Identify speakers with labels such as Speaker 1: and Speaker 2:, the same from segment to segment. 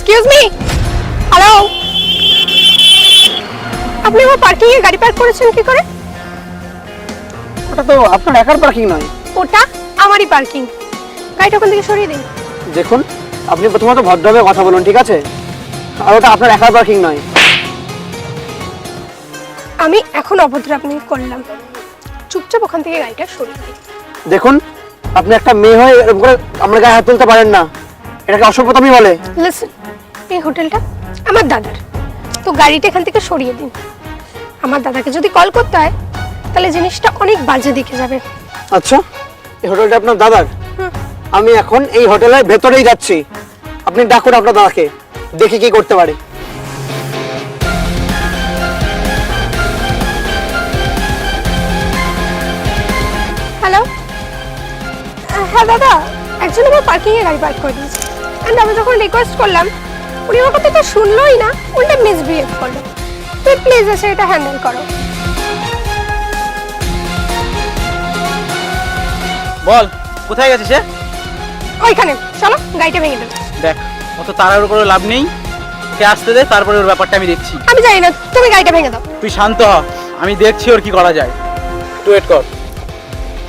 Speaker 1: Excuse me, hello, আপনি আমার parking এ গাড়ি পার্ক করেছেন কি করে?
Speaker 2: ওটা তো আপনার একার পার্কিং নয়,
Speaker 1: ওটা আমারই পার্কিং। গাড়িটা ওখান থেকে সরিয়ে দিন।
Speaker 2: দেখুন আপনি প্রথমত ভদ্রভাবে কথা বলুন, ঠিক আছে? আর ওটা আপনার একার পার্কিং নয়।
Speaker 1: আমি এখন অভদ্র আপনাকে করলাম, চুপচাপ ওখান থেকে গাড়িটা সরিয়ে দিন।
Speaker 2: দেখুন আপনি একটা মেয়ে হয়ে এরকম করে আমার গায়ে হাত তুলতে পারেন না, এটাকে অসভ্যতামি বলে।
Speaker 1: লিসেন, এই হোটেলটা আমার দাদার, তো গাড়িটা এখান থেকে সরিয়ে দিন। আমার দাদাকে যদি কল করতে হয় তাহলে জিনিসটা অনেক বাজে দিকে যাবে।
Speaker 2: আচ্ছা, এই হোটেলটা আপনার দাদার? আমি এখন এই হোটেলের ভেতরেই যাচ্ছি, আপনি ডাকুন আপনার দাদাকে, দেখি কি করতে পারে।
Speaker 1: হ্যালো, হ্যাঁ দাদা, একজন আমার পার্কিং এ গাড়ি পার্ক করে দিয়েছে, এন্ড আমি যখন রিকোয়েস্ট করলাম উনি আমার কথা তো শুনলোই না, উল্টা মিসবিহেভ করলো। তুই প্লিজ এসে এটা হ্যান্ডেল করো।
Speaker 3: বল কোথায় গেছে সে?
Speaker 1: ওইখানে চলো, গাড়িটা ভেঙে দেবো।
Speaker 3: দেখ, অত তাড়াহুড়ো করে লাভ নেই, ওকে আসতে দে, তারপরে ওর ব্যাপারটা আমি দেখছি।
Speaker 1: আমি জানি না, তুমি গাড়িটা ভেঙে দাও।
Speaker 3: তুই শান্ত হ, আমি দেখছি ওর কি করা যায়। তুই ওয়েট কর।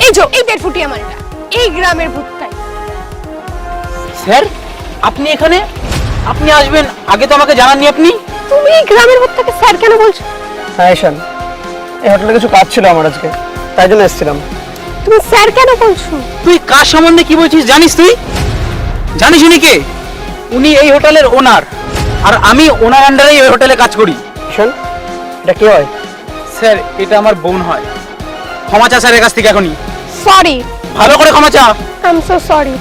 Speaker 1: এই যে এই 1.5 ফুটি আমার এটা, এই গ্রামের ভূতটাই।
Speaker 3: স্যার আপনি এখানে? আপনি আসবেন আগে তো আমাকে জানাননি আপনি।
Speaker 1: তুমি এই গ্রামের ভূতটাকে স্যার কেন বলছো?
Speaker 2: হ্যাঁ ঈশান, এই হোটেলে কিছু কাজ ছিল আমার আজকে, তাই জন্য এসেছিলাম।
Speaker 1: তুমি স্যার কেন বলছো?
Speaker 3: তুই কার সম্বন্ধে কি বলছিস জানিস? তুই জানিস উনি কে? উনি এই হোটেলের ওনার, আর আমি ওনার আন্ডারেই এই হোটেলে কাজ করি।
Speaker 2: ঈশান, এটা কি হয়?
Speaker 3: স্যার এটা আমার বোন হয়। ক্ষমা চা স্যারের কাছ থেকে এখনই,
Speaker 1: সরি,
Speaker 3: ভালো করে ক্ষমা চা।
Speaker 1: I am so sorry.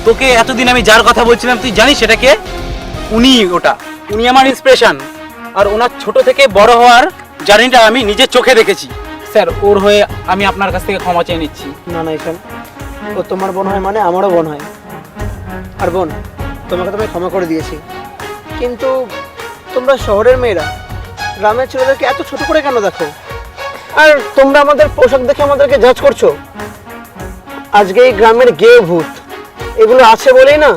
Speaker 3: তোকে এতদিন আমি যার কথা বলছিলাম তুই জানিস সেটা কে? উনি, ওটা উনি আমার ইন্সপিরেশন, আর ওনার ছোট থেকে বড় হওয়ার জার্নিটা আমি নিজের চোখে দেখেছি। স্যার ওর হয়ে আমি আপনার কাছ থেকে ক্ষমা চেয়ে নিচ্ছি।
Speaker 2: না না ঈশান, ও তোমার বোন হয় মানে আমারও বোন হয়। আর বোন, তোমাকে তো আমি ক্ষমা করে দিয়েছি, কিন্তু তোমরা শহরের মেয়েরা গ্রামের ছেলেদেরকে এত ছোট করে কেন দেখো? আর তোমরা আমাদের পোশাক দেখে আমাদেরকে জাজ করছো। আজকে এই গ্রামের গেয়ে ভূত এগুলো আছে বলেই না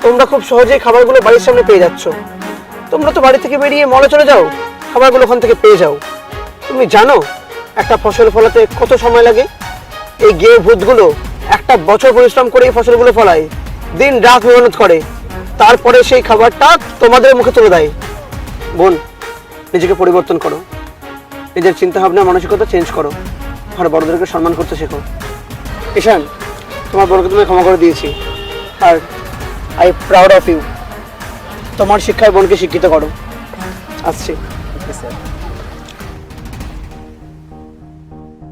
Speaker 2: তোমরা খুব সহজেই খাবারগুলো বাড়ির সামনে পেয়ে যাচ্ছ। তোমরা তো বাড়ি থেকে বেরিয়ে মলে চলে যাও, খাবারগুলো ওখান থেকে পেয়ে যাও। তুমি জানো একটা ফসল ফলাতে কত সময় লাগে? এই গেয়ে ভূতগুলো একটা বছর পরিশ্রম করে এই ফসলগুলো ফলায়, দিন রাত মেহনত করে, তারপরে সেই খাবারটা তোমাদের মুখে তুলে দেয়। বোন, নিজেকে পরিবর্তন করো, নিজের চিন্তা ভাবনা মানসিকতা চেঞ্জ করো, আর বড়দেরকে সম্মান করতে শেখো। ঈশান, তোমার বড়কে তুমি ক্ষমা করে দিয়েছি, আর আই প্রাউড অফ ইউ। তোমার শিক্ষায় বোনকে শিক্ষিত করো। আসছি।
Speaker 3: স্যার